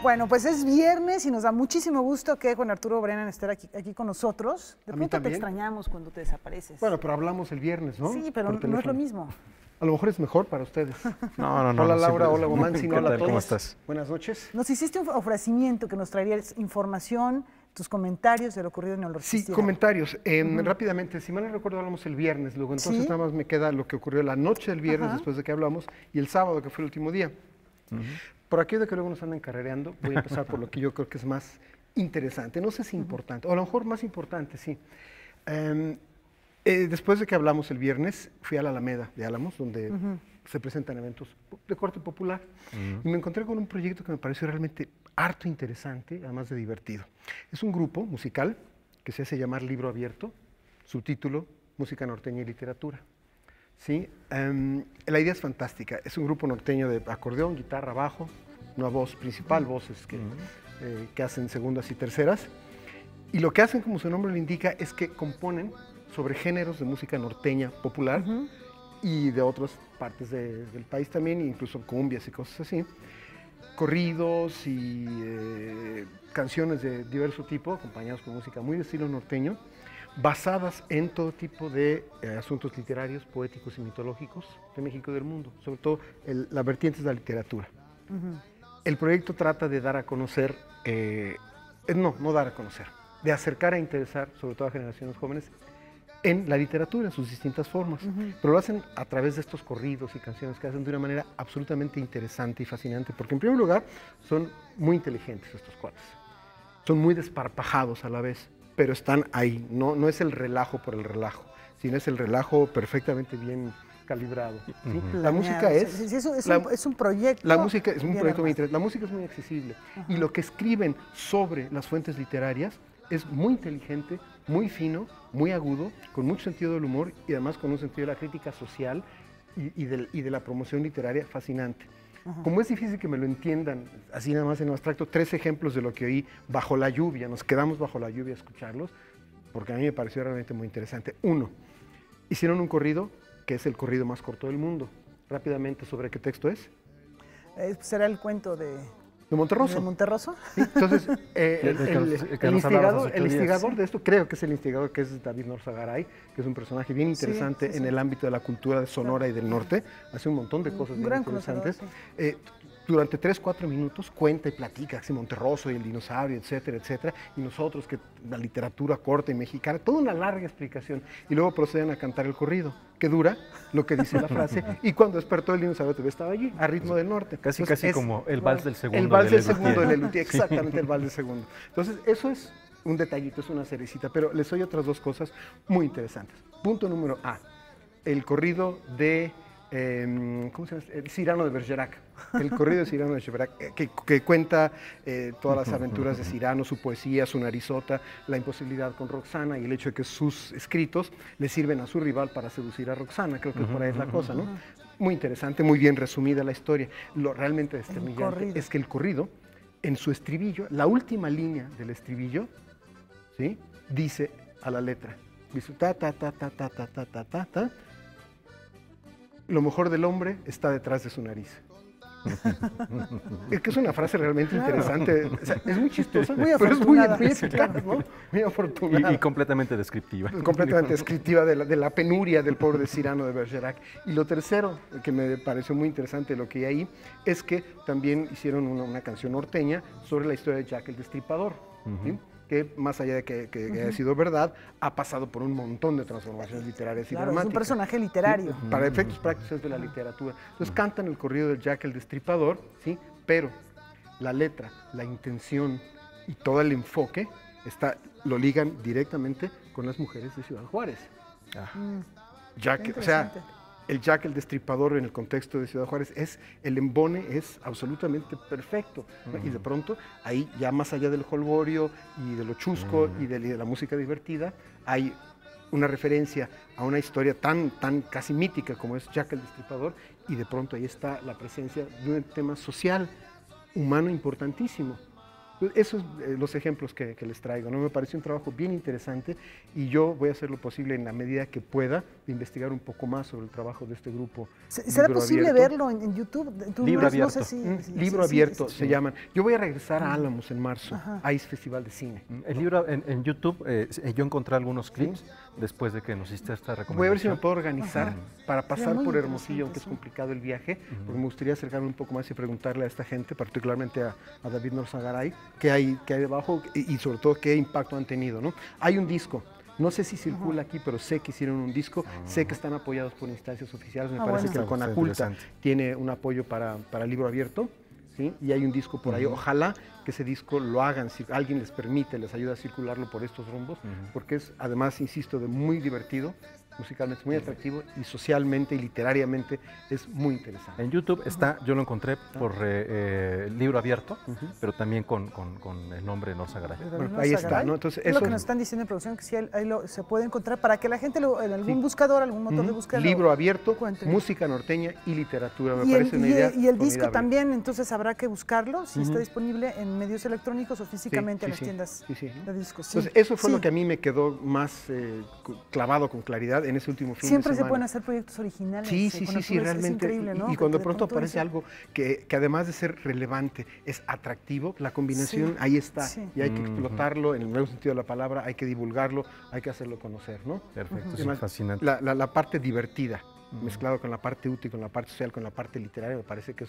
Bueno, pues es viernes y nos da muchísimo gusto que Juan Arturo Brennan esté aquí con nosotros. De pronto te extrañamos cuando te desapareces. Bueno, pero hablamos el viernes, ¿no? Sí, pero no es lo mismo. A lo mejor es mejor para ustedes. No. Hola Laura, hola Gomansi, hola a todos. ¿Cómo estás? Buenas noches. Nos hiciste un ofrecimiento que nos traerías información, tus comentarios de lo ocurrido en el Orquídea. Sí, comentarios. Rápidamente, si mal no recuerdo, hablamos el viernes, luego entonces ¿Sí? nada más me queda lo que ocurrió la noche del viernes después de que hablamos y el sábado, que fue el último día. Por aquello de que luego nos andan carrereando, voy a empezar por lo que yo creo que es más interesante. No sé si importante, o a lo mejor más importante, sí. Después de que hablamos el viernes, fui a la Alameda de Álamos, donde se presentan eventos de corte popular, y me encontré con un proyecto que me pareció realmente harto interesante, además de divertido. Es un grupo musical que se hace llamar Libro Abierto, subtítulo Música Norteña y Literatura. ¿Sí? La idea es fantástica. Es un grupo norteño de acordeón, guitarra, bajo, una voz principal, voces que hacen segundas y terceras. Y lo que hacen, como su nombre lo indica, es que componen sobre géneros de música norteña popular y de otras partes del país también, incluso cumbias y cosas así. Corridos y canciones de diverso tipo, acompañados con música muy de estilo norteño, basadas en todo tipo de asuntos literarios, poéticos y mitológicos de México y del mundo, sobre todo la vertiente de la literatura. El proyecto trata de dar a conocer, no dar a conocer, de acercar a interesar, sobre todo a generaciones jóvenes, en la literatura, en sus distintas formas, pero lo hacen a través de estos corridos y canciones que hacen de una manera absolutamente interesante y fascinante, porque en primer lugar son muy inteligentes estos cuates, son muy desparpajados a la vez, pero están ahí, no es el relajo por el relajo, sino es el relajo perfectamente bien calibrado. ¿Sí? La música es un proyecto. La música es un proyecto muy interesante, la música es muy accesible, y lo que escriben sobre las fuentes literarias es muy inteligente, muy fino, muy agudo, con mucho sentido del humor y además con un sentido de la crítica social y de la promoción literaria fascinante. Como es difícil que me lo entiendan, así nada más en lo abstracto, 3 ejemplos de lo que oí bajo la lluvia, nos quedamos bajo la lluvia a escucharlos, porque a mí me pareció realmente muy interesante. 1, hicieron un corrido que es el corrido más corto del mundo. Rápidamente, ¿sobre qué texto es? Será el cuento de Monterroso. ¿De Monterroso? Sí, entonces, el instigador de esto, creo que es el instigador, que es David Norzagaray, que es un personaje bien interesante en el ámbito de la cultura de Sonora y del norte, hace un montón de cosas bien interesantes. Durante 3-4 minutos cuenta y platica así Monterroso y el dinosaurio, etcétera, etcétera, y nosotros, que la literatura corta y mexicana, toda una larga explicación, y luego proceden a cantar el corrido, que dura lo que dice la frase, y cuando despertó el dinosaurio todavía estaba allí, a ritmo del norte. Casi como el vals del segundo. El vals del segundo de Lelutier, exactamente, el vals del segundo. Entonces, eso es un detallito, es una cerecita, pero les doy otras 2 cosas muy interesantes. Punto número A, el corrido de ¿cómo se llama? Cyrano de Bergerac, el corrido de Cyrano de Bergerac, que cuenta todas las aventuras de Cyrano, su poesía, su narizota, la imposibilidad con Roxana y el hecho de que sus escritos le sirven a su rival para seducir a Roxana. Creo que por ahí es la cosa, ¿no? Muy interesante, muy bien resumida la historia. Lo realmente desternillante es que el corrido, en su estribillo, la última línea del estribillo, ¿sí?, dice a la letra, dice ta ta ta ta ta ta ta ta ta ta. Lo mejor del hombre está detrás de su nariz. Es que es una frase realmente interesante. O sea, es muy chistosa, pero es muy eficaz, ¿no? Muy afortunada. Y completamente descriptiva. Completamente descriptiva de la penuria del pobre de Cyrano de Bergerac. Y lo tercero, que me pareció muy interesante de lo que hay ahí, es que también hicieron una canción norteña sobre la historia de Jack el Destripador, ¿sí?, que más allá de que haya sido verdad, ha pasado por un montón de transformaciones literarias y dramáticas. Es un personaje literario. ¿Sí? Para efectos prácticos es de la literatura. Entonces cantan el corrido de Jack el Destripador, ¿sí?, pero la letra, la intención y todo el enfoque lo ligan directamente con las mujeres de Ciudad Juárez. Jack, o sea, el Jack el Destripador en el contexto de Ciudad Juárez el embone es absolutamente perfecto, ¿no? Y de pronto ahí, ya más allá del jolgorio y de lo chusco y de la música divertida, hay una referencia a una historia tan casi mítica como es Jack el Destripador, y de pronto ahí está la presencia de un tema social, humano importantísimo. Esos los ejemplos que les traigo, ¿no? Me pareció un trabajo bien interesante y yo voy a hacer lo posible en la medida que pueda de investigar un poco más sobre el trabajo de este grupo. ¿Será posible verlo en YouTube? Libro abierto. No sé si, Libro abierto se llaman. Yo voy a regresar a Álamos en marzo. Hay festival de cine. El libro en YouTube, yo encontré algunos clips después de que nos hiciste esta recomendación. Voy a ver si me puedo organizar para pasar por Hermosillo, aunque es sí. complicado el viaje, porque me gustaría acercarme un poco más y preguntarle a esta gente, particularmente a David Norzagaray, qué hay debajo y sobre todo qué impacto han tenido, ¿no? Hay un disco. No sé si circula aquí, pero sé que hicieron un disco, sé que están apoyados por instancias oficiales, me parece que el Conaculta tiene un apoyo para libro abierto, ¿sí? Y hay un disco por ahí, ojalá que ese disco lo hagan, si alguien les permite, les ayuda a circularlo por estos rumbos, porque es además, insisto, de muy divertido, musicalmente es muy atractivo y socialmente y literariamente es muy interesante. En YouTube está, yo lo encontré por libro abierto, pero también con el nombre Norzagaray. Bueno, ahí está, ¿no? Entonces, es lo que nos están diciendo en producción, que sí, ahí se puede encontrar para que la gente en algún buscador, algún motor de búsqueda. Libro abierto, música norteña y literatura, me parece una idea Y el disco también, entonces habrá que buscarlo, si está disponible en medios electrónicos o físicamente en las tiendas de discos. Entonces, eso fue lo que a mí me quedó más clavado con claridad en ese último fin de semana. Siempre se pueden hacer proyectos originales. Sí, realmente. Es increíble, ¿no? Y cuando de pronto aparece algo que además de ser relevante, es atractivo, la combinación ahí está. Y hay que explotarlo en el nuevo sentido de la palabra, hay que divulgarlo, hay que hacerlo conocer, ¿no? Perfecto, Además, fascinante. La parte divertida, mezclado con la parte útil, con la parte social, con la parte literaria, me parece que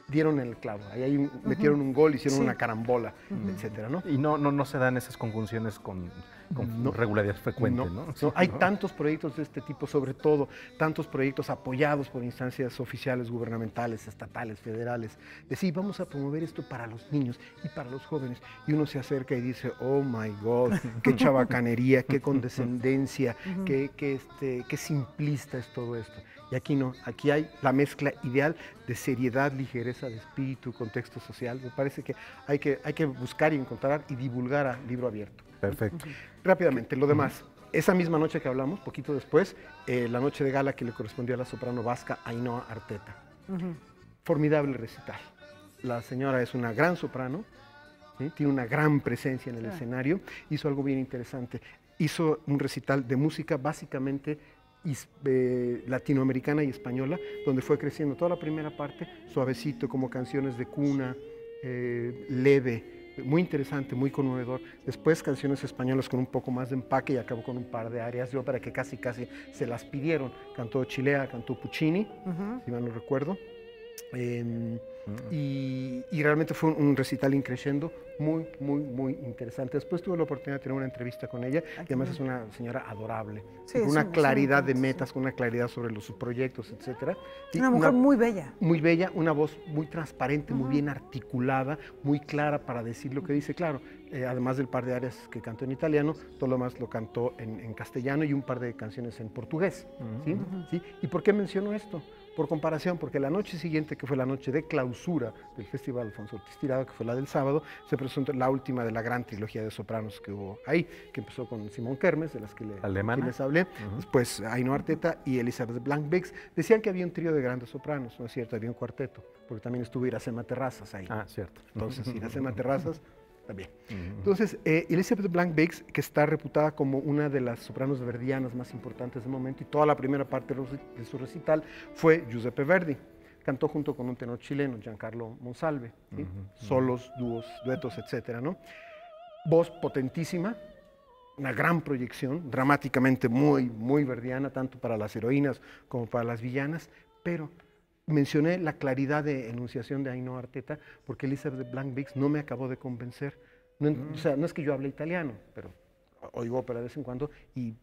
dieron el clavo. Ahí metieron un gol, hicieron una carambola, etcétera, ¿no? Y no se dan esas conjunciones con regularidad frecuente, ¿no? Hay tantos proyectos de este tipo, sobre todo, tantos proyectos apoyados por instancias oficiales, gubernamentales, estatales, federales, de sí, vamos a promover esto para los niños y para los jóvenes. Y uno se acerca y dice, oh my God, qué chabacanería, qué condescendencia, qué simplista es todo esto. Y aquí no, aquí hay la mezcla ideal de seriedad, ligereza de espíritu, contexto social. Me parece que hay que buscar y encontrar y divulgar a libro abierto. Perfecto. Rápidamente, lo demás. Esa misma noche que hablamos, poquito después, la noche de gala que le correspondía a la soprano vasca Ainhoa Arteta. Formidable recital. La señora es una gran soprano, ¿sí? Tiene una gran presencia en el escenario, hizo algo bien interesante. Hizo un recital de música básicamente latinoamericana y española, donde fue creciendo toda la primera parte, suavecito, como canciones de cuna, leve, muy interesante, muy conmovedor. Después canciones españolas con un poco más de empaque y acabó con un par de áreas de ópera que casi se las pidieron. Cantó Chilea, cantó Puccini, si mal no recuerdo. Y realmente fue un recital increciendo muy interesante. Después tuve la oportunidad de tener una entrevista con ella y además es una señora adorable, con una claridad de metas, con una claridad sobre sus proyectos, etcétera. Una mujer muy bella. Muy bella, una voz muy transparente, muy bien articulada, muy clara para decir lo que dice. Claro, además del par de áreas que cantó en italiano, todo lo demás lo cantó en castellano y un par de canciones en portugués. ¿Sí? ¿Y por qué menciono esto? Por comparación, porque la noche siguiente, que fue la noche de clausura del Festival Alfonso Ortiz Tirado, que fue la del sábado, se presentó la última de la gran trilogía de sopranos que hubo ahí, que empezó con Simón Kermes, de las que les hablé, después Ainhoa Arteta y Elizabeth Blanc-Bex. Decían que había un trío de grandes sopranos, no es cierto, había un cuarteto, porque también estuvo Iracema Terrazas ahí. Ah, cierto. Entonces, Iracema Terrazas también. Entonces, Elizabeth Blanc-Bex, que está reputada como una de las sopranos verdianas más importantes del momento, y toda la primera parte de su recital fue Giuseppe Verdi. Cantó junto con un tenor chileno, Giancarlo Monsalve, ¿sí? Solos, dúos, duetos, etcétera, ¿no? Voz potentísima, una gran proyección, dramáticamente muy verdiana, tanto para las heroínas como para las villanas, pero mencioné la claridad de enunciación de Ainhoa Arteta porque Elizabeth Blanc-Bex no me acabó de convencer. O sea, no es que yo hable italiano, pero oigo ópera de vez en cuando y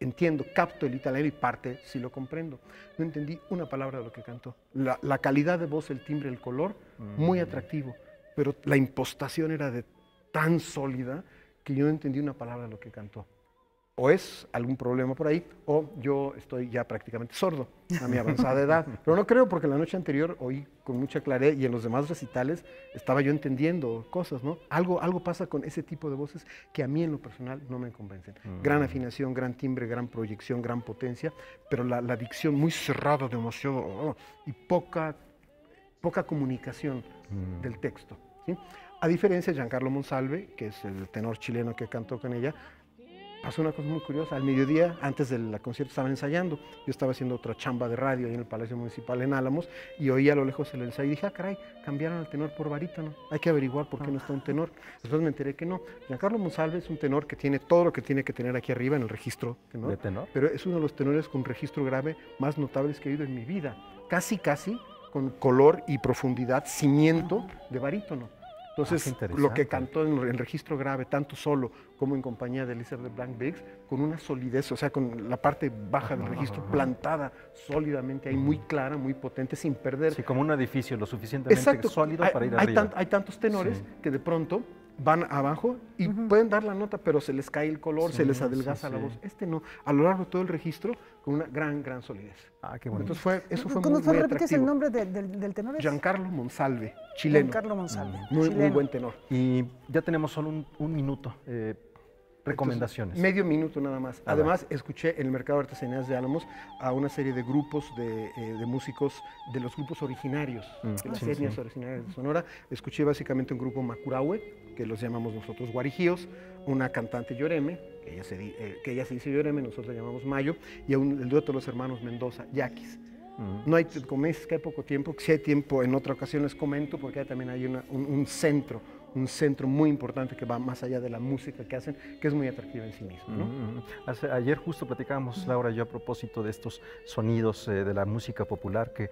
entiendo, capto el italiano y parte sí lo comprendo. No entendí una palabra de lo que cantó. La calidad de voz, el timbre, el color, muy atractivo, pero la impostación era tan sólida que yo no entendí una palabra de lo que cantó. O es algún problema por ahí, o yo estoy ya prácticamente sordo a mi avanzada edad. Pero no creo, porque la noche anterior oí con mucha claridad y en los demás recitales estaba yo entendiendo cosas, ¿no? Algo pasa con ese tipo de voces que a mí en lo personal no me convencen. Gran afinación, gran timbre, gran proyección, gran potencia, pero la dicción muy cerrada, demasiado, y poca comunicación del texto, ¿sí? A diferencia de Giancarlo Monsalve, que es el tenor chileno que cantó con ella, pasó una cosa muy curiosa. Al mediodía, antes del concierto, estaban ensayando. Yo estaba haciendo otra chamba de radio ahí en el Palacio Municipal en Álamos y oí a lo lejos el ensayo y dije, ah, caray, cambiaron al tenor por barítono. Hay que averiguar por qué no está un tenor. Después me enteré que no. Giancarlo Monsalve es un tenor que tiene todo lo que tiene que tener aquí arriba en el registro tenor, ¿De tenor? pero es uno de los tenores con registro grave más notables que he oído en mi vida. Casi con color y profundidad, cimiento de barítono. Entonces, lo que cantó en registro grave, tanto solo como en compañía de Elizabeth Blank Biggs, con una solidez, o sea, con la parte baja del registro plantada sólidamente ahí, muy clara, muy potente, sin perder. Sí, como un edificio lo suficientemente sólido para ir arriba. Hay tantos tenores que de pronto van abajo y pueden dar la nota, pero se les cae el color, se les adelgaza la voz. Este no, a lo largo de todo el registro, con una gran solidez. Ah, qué bueno. Entonces eso fue muy atractivo. ¿Repites el nombre del tenor? Giancarlo Monsalve, chileno. Giancarlo Monsalve. Muy buen tenor. Y ya tenemos solo un minuto. Recomendaciones. Entonces, medio minuto nada más. Además, escuché en el Mercado de Artesanías de Álamos a una serie de grupos de músicos de los grupos originarios, de las etnias originarias de Sonora. Escuché básicamente un grupo Macurahue, que los llamamos nosotros guarijíos, una cantante Yoreme, que ella se dice Yoreme, nosotros la llamamos Mayo, y el dueto de los hermanos Mendoza, Yaquis. No hay, como es que hay poco tiempo, si hay tiempo en otra ocasión les comento, porque ahí también hay un centro muy importante que va más allá de la música que hacen, que es muy atractiva en sí mismo, ¿no? Ayer justo platicábamos, Laura y yo, a propósito de estos sonidos de la música popular que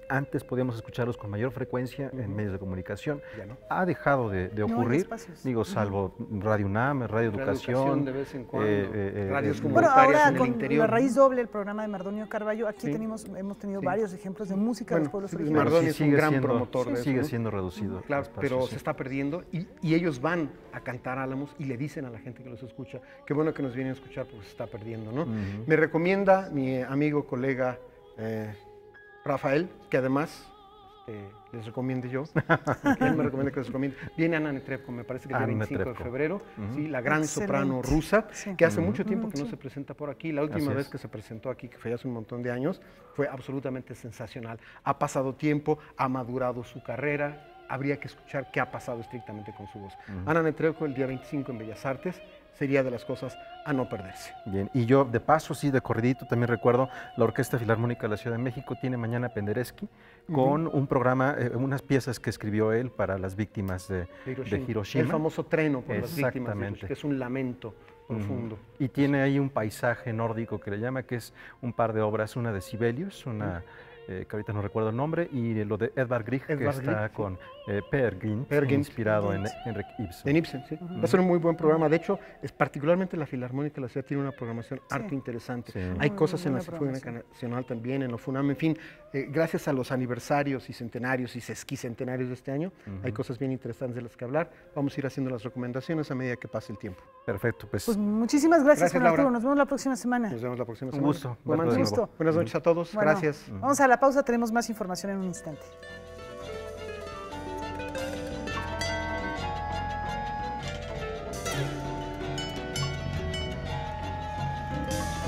antes podíamos escucharlos con mayor frecuencia en medios de comunicación. Ya no. Ha dejado de ocurrir, digo, salvo Radio UNAM, Radio Educación. De vez en cuando, radios bueno, comunitarias ahora en el con interior. La Raíz Doble, el programa de Mardonio Carballo, aquí hemos tenido varios ejemplos de música de los pueblos originarios. Mardonio es un gran promotor de eso. Sigue siendo reducido. Claro, pero se está perdiendo y ellos van a cantar Álamos y le dicen a la gente que los escucha, qué bueno que nos vienen a escuchar porque se está perdiendo, ¿no? Me recomienda mi amigo, colega Rafael, que además les recomiende yo, él me recomienda que les recomiende. Viene Anna Netrebko, me parece que el 25 de febrero, ¿sí? La gran soprano rusa, que hace mucho tiempo que no se presenta por aquí. La última vez que se presentó aquí, que fue hace un montón de años, fue absolutamente sensacional. Ha pasado tiempo, ha madurado su carrera, habría que escuchar qué ha pasado estrictamente con su voz. Anna Netrebko el día 25 en Bellas Artes, sería de las cosas a no perderse. Bien, y yo de paso, sí, de corridito, también recuerdo la Orquesta Filarmónica de la Ciudad de México tiene mañana Penderecki con un programa, unas piezas que escribió él para las víctimas de Hiroshima. El famoso treno por las víctimas de Hiroshima, que es un lamento profundo. Y tiene ahí un paisaje nórdico que le llama, que es un par de obras, una de Sibelius, una que ahorita no recuerdo el nombre, y lo de Edvard Grieg, que está con Peer Gynt, inspirado en Henrik Ibsen. En Ibsen, sí. Va a ser un muy buen programa. De hecho, particularmente la Filarmónica de la Ciudad tiene una programación harto interesante. Hay cosas en la Sinfónica Nacional también, en la FUNAM, en fin. Gracias a los aniversarios y centenarios y sesquicentenarios de este año, hay cosas bien interesantes de las que hablar. Vamos a ir haciendo las recomendaciones a medida que pase el tiempo. Perfecto, pues muchísimas gracias Arturo. Nos vemos la próxima semana. Nos vemos la próxima semana. Un gusto. Buenas noches a todos. Bueno, gracias. Vamos a la pausa, tenemos más información en un instante.